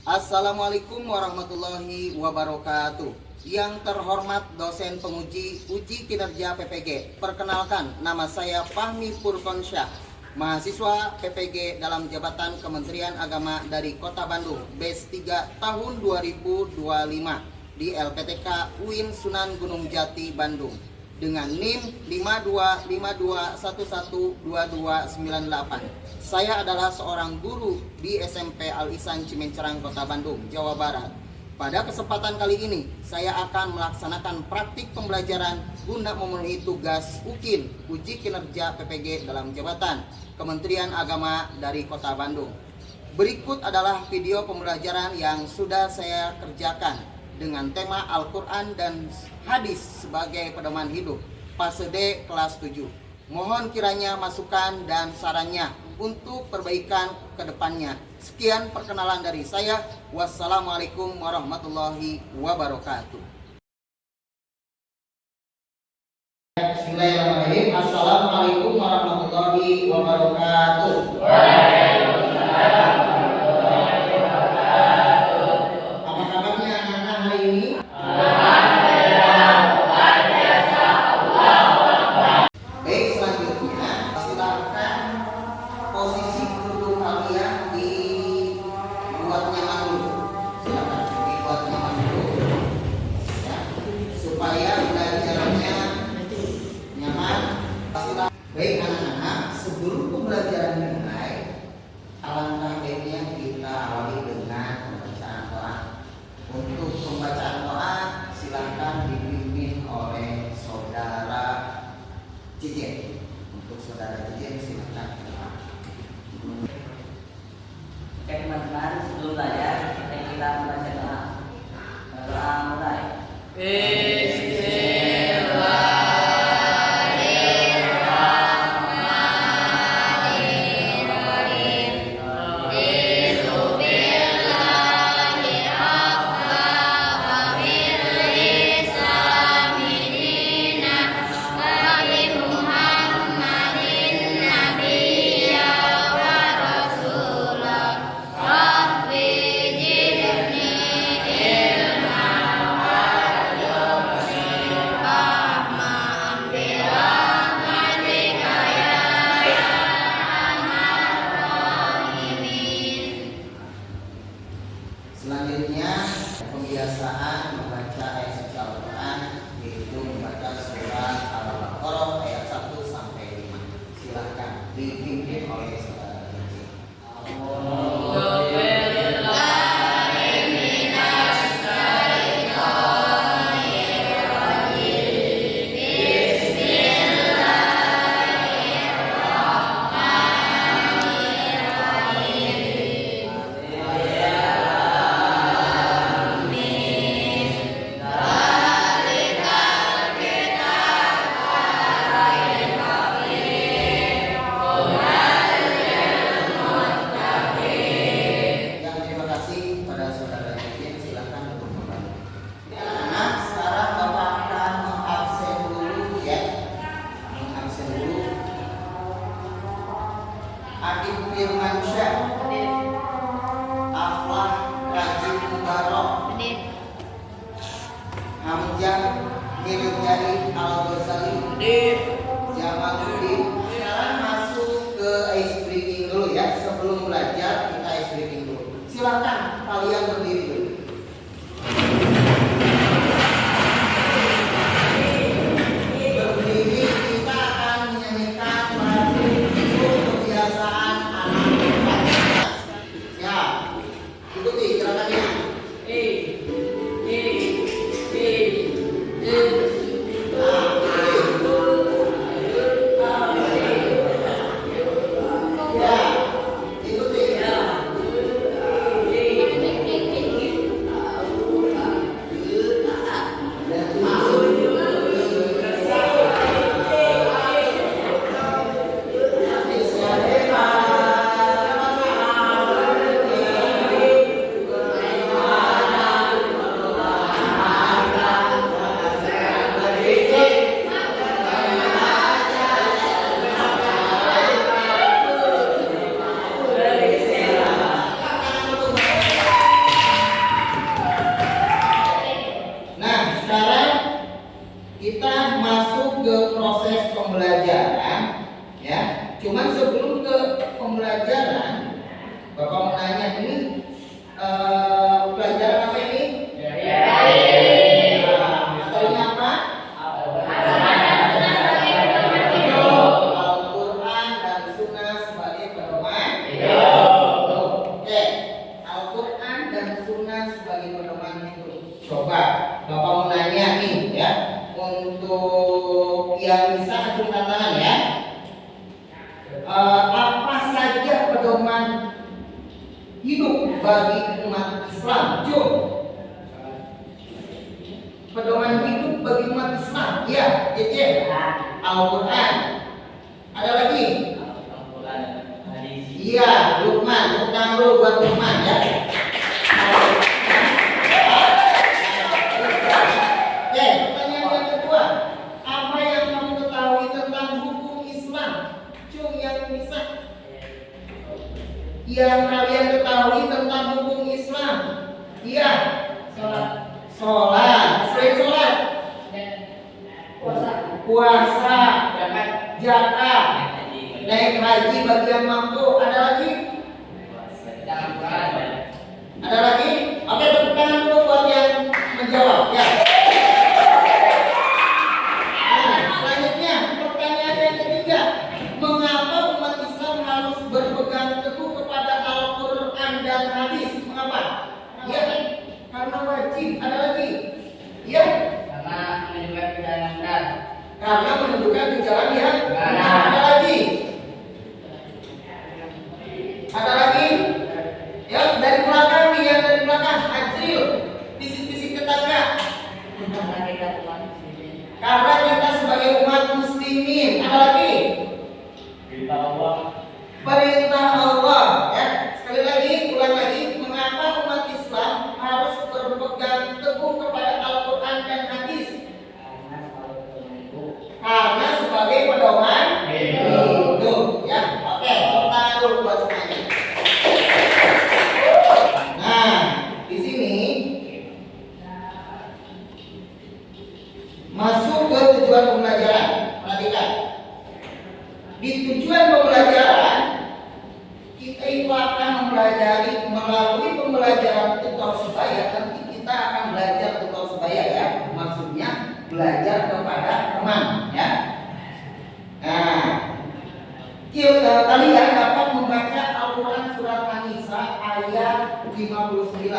Assalamualaikum warahmatullahi wabarakatuh. Yang terhormat dosen penguji uji kinerja PPG, perkenalkan nama saya Fahmi Purkonsyah, mahasiswa PPG dalam jabatan Kementerian Agama dari Kota Bandung, BES 3 tahun 2025 di LPTK UIN Sunan Gunung Jati, Bandung dengan NIM 5252112298. Saya adalah seorang guru di SMP Al Ihsan Cimencerang, Kota Bandung, Jawa Barat. Pada kesempatan kali ini, saya akan melaksanakan praktik pembelajaran guna memenuhi tugas UKIN, Uji Kinerja PPG dalam Jabatan Kementerian Agama dari Kota Bandung. Berikut adalah video pembelajaran yang sudah saya kerjakan dengan tema Al-Quran dan Hadis sebagai pedoman hidup, fase D kelas 7. Mohon kiranya masukan dan sarannya untuk perbaikan ke depannya. Sekian perkenalan dari saya. Wassalamualaikum warahmatullahi wabarakatuh. Bismillahirrahmanirrahim. Assalamualaikum warahmatullahi wabarakatuh. Waalaikumsalam warahmatullahi wabarakatuh. Apa kabarnya anak-anak hari ini? Posisi duduk kalian dibuat nyaman dulu. Silakan dibuat nyaman dulu, ya, supaya belajarnya nyaman. Baik anak-anak, sebelum pembelajaran dimulai, alangkah baiknya kita awali dengan pembacaan doa. Untuk pembacaan doa, silakan dipimpin oleh saudara Cijen. Untuk saudara Cijen, silakan. Oke teman-teman, sebelum belajar kita membaca doa. Doa mulai. Selanjutnya, pembiasaan membaca ayat suci Al-Quran, yaitu membaca surat Al-Baqarah ayat 1 sampai 5. Silahkan dipimpin oleh saudara Cijen. Terima kasih pada saudara Cijen. Silahkan untuk kembali. Anak-anak, sekarang Bapak akan mengabsen dulu, ya. Mengabsen dulu Adib Firmansyah, Aflah Rajib Mubarok, Hamzah Mirjani Al-Ghazali, Jamaluddin. Sekarang masuk ke ice breaking dulu, ya. Sebelum belajar kita ice breaking dulu. Silakan kalian berdiri dulu. Berdiri, kita akan menyanyikan lagu kebiasaan anak kelas. Ya, ikuti gerakannya. Ya, ikuti. pembelajaran, Bapak mau nanya ini pelajaran apa ini? Materinya apa? Al-Quran dan Sunnah sebagai pedoman. Oke, Al-Quran dan Sunnah sebagai pedoman hidup. Coba Bapak mau nanya nih ya, untuk yang bisa acungkan tangan ya. Apa saja pedoman hidup bagi umat Islam? Jom. Pedoman hidup bagi umat Islam. Ya, Cece. Al-Quran. Ada lagi? Iya, Luqman. Tepuk tangan dulu buat Luqman ya. Oke, pertanyaan yang kedua. Apa yang kamu ketahui tentang hukum Islam? Cung yang bisa. Yang kalian ketahui tentang hukum Islam? Iya. Sholat. Selain sholat. Puasa. Zakat. Naik haji bagi yang mampu. Ada lagi? Ada lagi? Oke, tepuk tangan dulu buat yang menjawab ya. Selanjutnya, pertanyaan yang ketiga. Mengapa umat Islam harus berpegang teguh kepada Al-Quran dan hadis? Mengapa? Ya, karena wajib. Ada lagi? Ya, karena menunjukkan ke jalan yang benar. Ada lagi? Ada lagi? Ya, dari belakang nih, yang dari belakang. Ajril, bisik-bisik tetangga. Karena kita sebagai umat muslimin. Ada lagi? Perintah Allah. Ya, sekali lagi, ulang lagi. Mengapa umat Islam harus berpegang teguh kepada Al-Quran dan hadis? Karena sebagai pedoman hidup. Ya, oke. Kita dulu buat semuanya. Nah, di sini masuk ke tujuan pembelajaran. Perhatikan. Di tujuan pembelajaran kita itu akan mempelajari melalui pembelajaran tutor sebaya. Nanti kita akan belajar tutor sebaya ya. Maksudnya belajar kepada teman ya. Nah, kalian dapat membaca Al-Quran surat An-Nisa ayat 59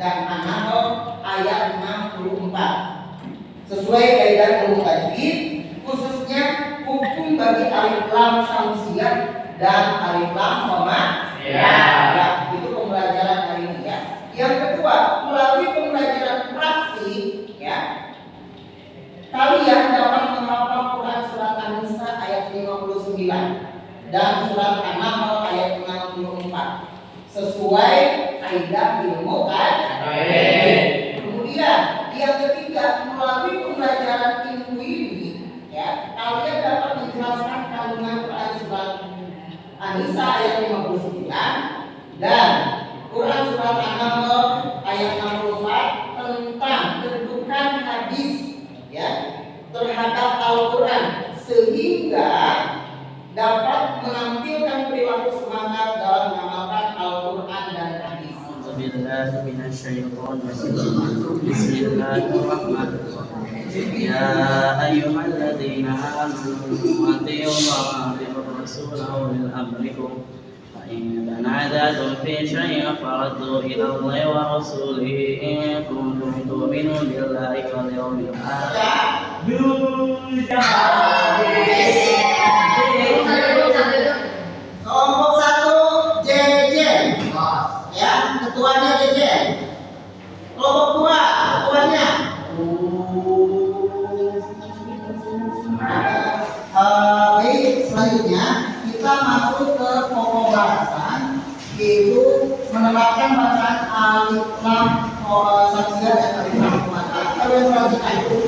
dan An-Nahl ayat 64. Sesuai kaidah ilmu tajwid, khususnya hukum bagi alif lam syamsiyah dan alif lam dhamma. Ya, itu pembelajaran hari ini ya. Yang kedua, melalui pembelajaran praktik ya, kalian dapat menghafal Quran surat An-Nisa ayat 59 dan surat An-Nahl ayat 64 sesuai kaidah ilmu tajwid. Kemudian yang ketiga, melalui pembelajaran ilmu ini ya, kalian dapat menjelaskan kandungan Quran surat An-Nisa ayat 59 dan Quran surat An-Nahl ayat 64 tentang kedudukan hadis ya terhadap Al-Quran sehingga dapat menampilkan perilaku semangat dalam mengamalkan Al-Quran dan hadis. Bismillahirrahmanirrahim. Ya ayyuhalladzina amanu atii'u Allaha wa rasulahu wa amrikum fa in tanaza'tum fi shay'in farudduhu ila Allahi wa rasulihi in kuntum tu'minuna billahi wal yawmil akhir. Kelompok 1 JJ ya, ketuanya JJ. Kelompok 2 ketuanya baik, selanjutnya kita masuk ke pokok bahasan, yaitu menerapkan bacaan alif lam syamsiyah dan alif lam dhamma. Kalian perhatikan itu.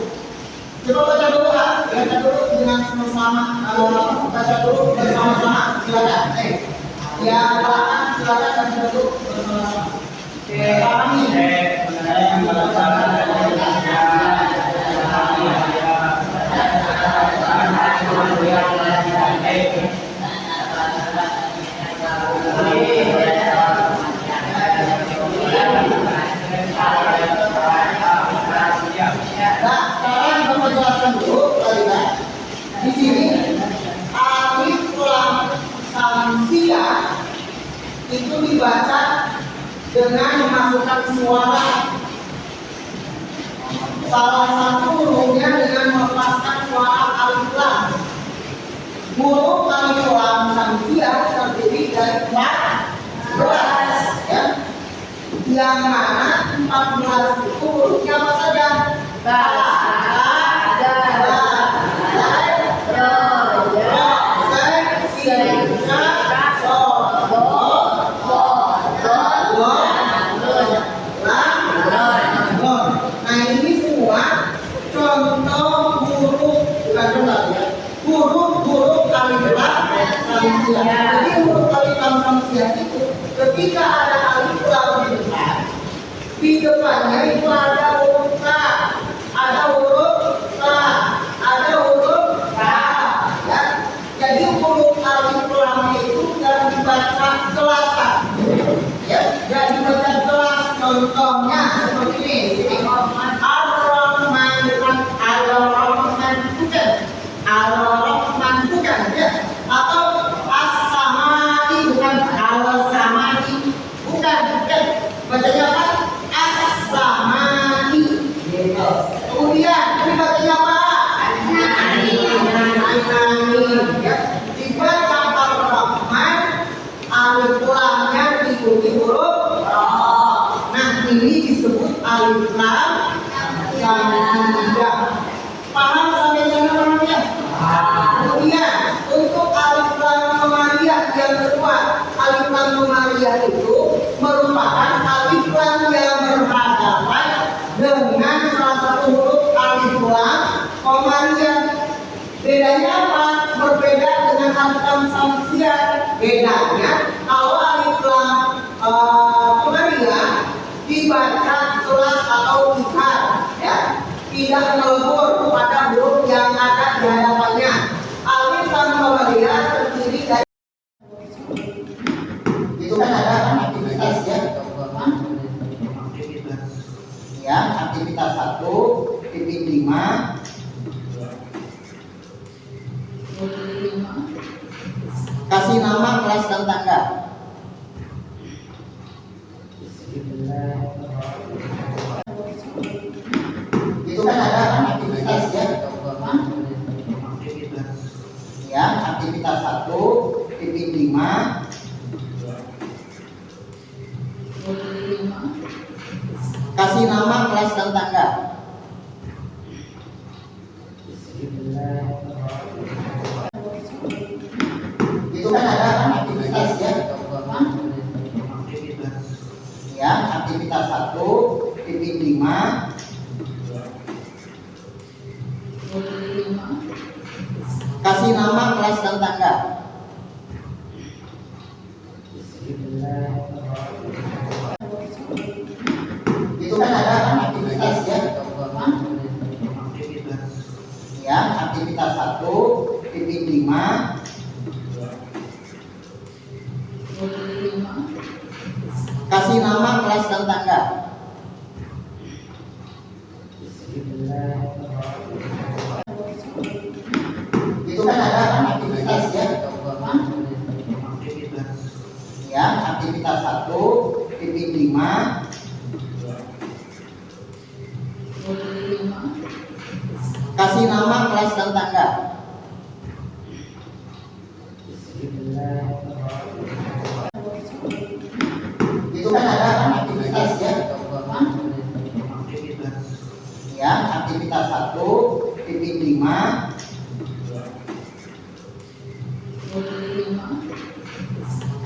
Coba baca dulu Kak, baca dulu dengan sama-sama, baca dulu bersama-sama, silakan. Yang belakang silakan baca dulu bersama-sama. Pahami? samsia itu dibaca dengan memasukkan suara. Salah satu hurufnya dengan melepaskan suara alif lam. Huruf alif lam samsia terdiri dari 14, ya. Yang mana 14 itu hurufnya apa saja? Nah ini semua contoh huruf, bukan contoh ya, huruf alif lam samsia. Jadi huruf alif lam samsia itu ketika ada alif lam di depannya itu ada huruf ka, ada huruf ka, ada huruf ka, ya. Jadi huruf alif lam itu jangan dibaca kelasan, ya, jangan dibaca kelas. Contohnya seperti ini, Ar-Rahman bukan Al-Rahman bukan, Al-Rahman bukan, ya. Atau As-Samai bukan Al-Samai bukan. Bacanya apa? As-Samai. Kemudian ini bacanya apa? Ya. Dibaca Ar-Rahman, alif lamnya diikuti huruf ra. Nah ini disebut alif lam samsia. Paham sampai sana teman-teman? Kemudian untuk alif lam qamariyah yang kedua, alif lam qamariyah itu merupakan alif lam yang berhadapan dengan salah satu huruf alif lam qamariyah. Bedanya apa? Berbeda dengan alif lam samsia. Bedanya kalau alif lam qamariyah dibaca kelas atau ikhar, ya, tidak melebur pada huruf yang ada di hadapannya. Alif lam qamariyah terdiri dari, itu kan ada aktivitas, ya. Ya, aktivitas 1, titik 5. Kasih nama kelas dan tangga. Itu kan ada aktivitas, ya. Ya, aktivitas 1, titik 5. Kasih nama kelas dan tangga. Itu kan ada aktivitas, ya. Ya, aktivitas 1, titik 5. Kasih nama kelas dan tangga. Itu kan ada aktivitas, ya. Ya, aktivitas 1, titik 5. Kasih nama kelas dan tangga. Itu kan ada aktivitas, ya. Ya, aktivitas 1, titik 5. Kasih nama kelas dan tangga. Itu kan ada aktivitas, ya. Ya, aktivitas 1, titik 5.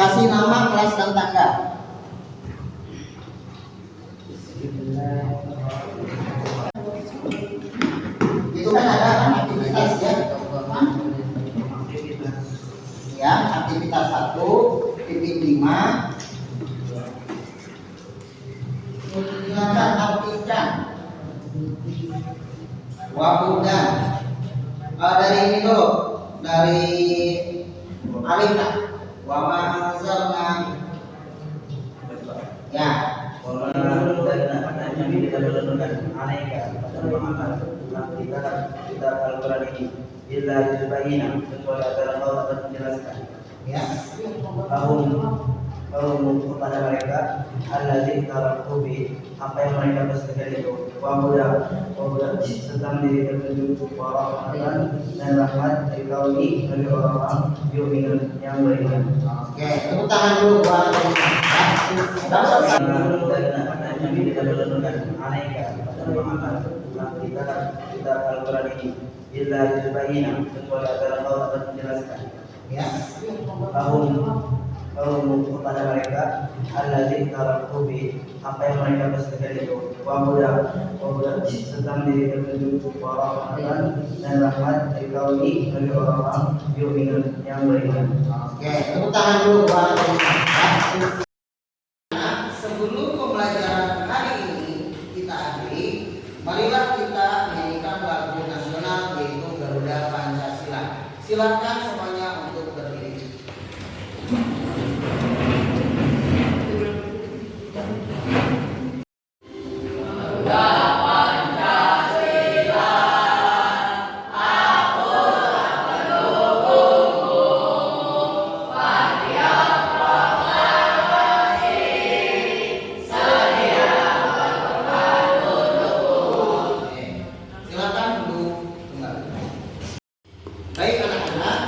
Kasih nama kelas dan tangga. Itu kan ada aktivitas, ya. Ya, aktivitas 1, titik 5. Silakan artikan. Wabudan. Dari ini dulu, dari Alika. Wa ma'azalna. Ya. Kita Al-Quran ini illa bil-bayyinah, kecuali agar Allah akan menjelaskan. Ya. Bahum kepada mereka alladzina tarakubi apa yang mereka bersegera itu wa muda sedang diri petunjuk wa rahmatan dan rahmat dari kauni dari orang-orang yu'minun yang beriman. Oke, tepuk tangan dulu buat Dan kami tidak menurunkan alaika pada Muhammad kita Al-Quran ini illa bilbayina kecuali agar engkau dapat menjelaskan. ya. Bahum kepada mereka alladzina tarakubi apa yang mereka bersegera itu wa muda sedang diri petunjuk wa rahmatan dan rahmat dari kauni dari orang-orang yu'minun yang beriman. Oke, tepuk tangan dulu buat sebelum pembelajaran hari ini kita akhiri, marilah kita menyanyikan lagu nasional yaitu Garuda Pancasila. Silakan semuanya untuk berdiri. Silakan duduk kembali. Baik anak-anak,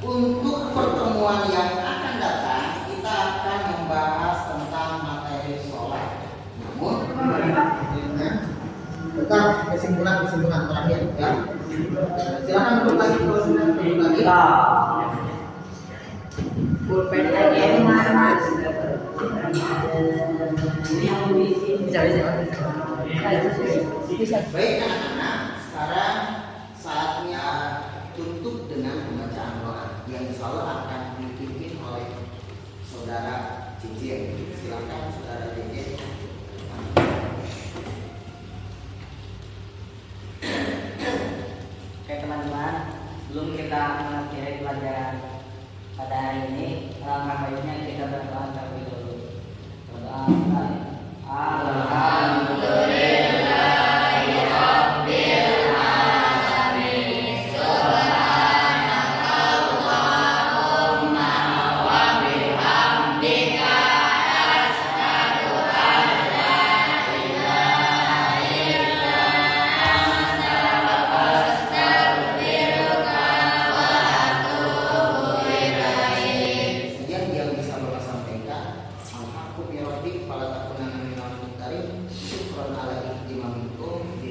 untuk pertemuan yang akan datang kita akan membahas tentang materi sholat. Namun tetap kesimpulan terakhir ya. Silakan duduk lagi kalau sudah duduk lagi. Pulpen lagi mas. Ini yang bisa. Baik anak-anak, sekarang saatnya tutup dengan pembacaan doa yang insya Allah akan dipimpin oleh saudara Cici. Silakan saudara Cici. Oke teman-teman, sebelum kita mengakhiri pelajaran pada hari ini, alangkah baiknya kita berdoa terlebih dulu. Berdoa Sekian yang bisa Bapak sampaikan. Alhamdulillah ya Rabbi, fala takunanna minal mumtarin. Syukran ala ihtimamikum.